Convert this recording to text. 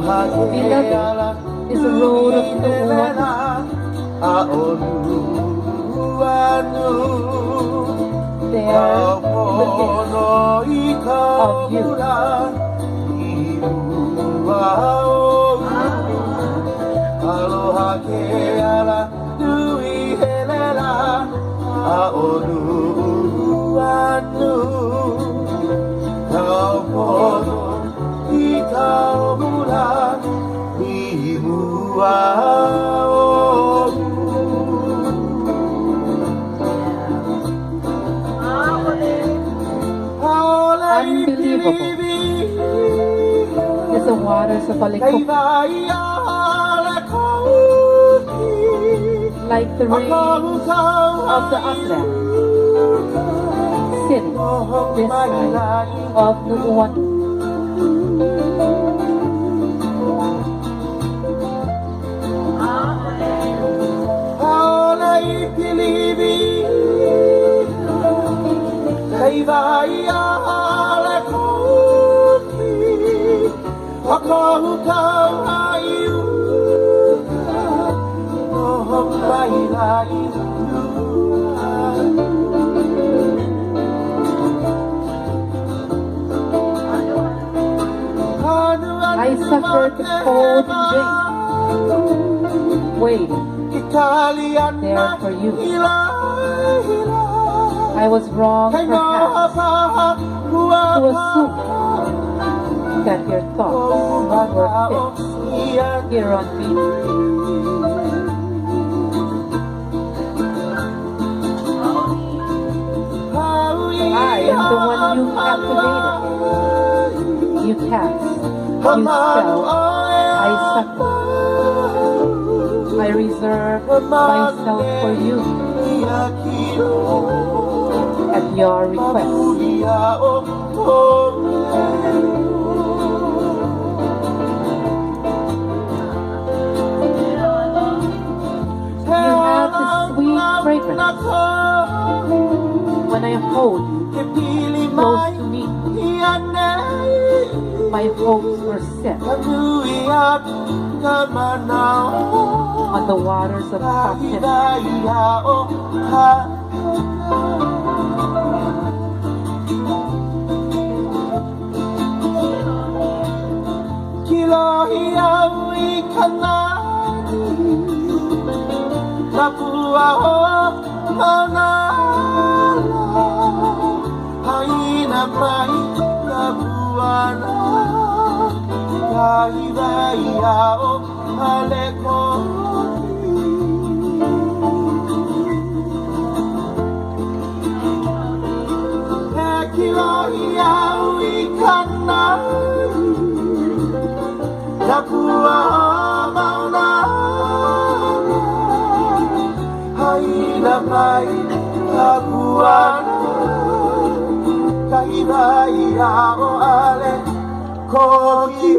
Beloved is the road of the water. There, witness of you. Aloha ke ala nui helela a onu anu kau pono I kau mula I mua Unbelievable is the waters of Alikoki, like the rains of the upland, sitting this side of the water. I suffered the cold and rain, waiting there for you. I was wrong, perhaps, to assume that your thoughts were fixed here on me. I am the one you captivated. You cast, you spell, I suffer. I reserve myself for you at your request. You have the sweet fragrance when I hold you close to me. My hopes were set on the waters of captivity. Kahibaya o ale koki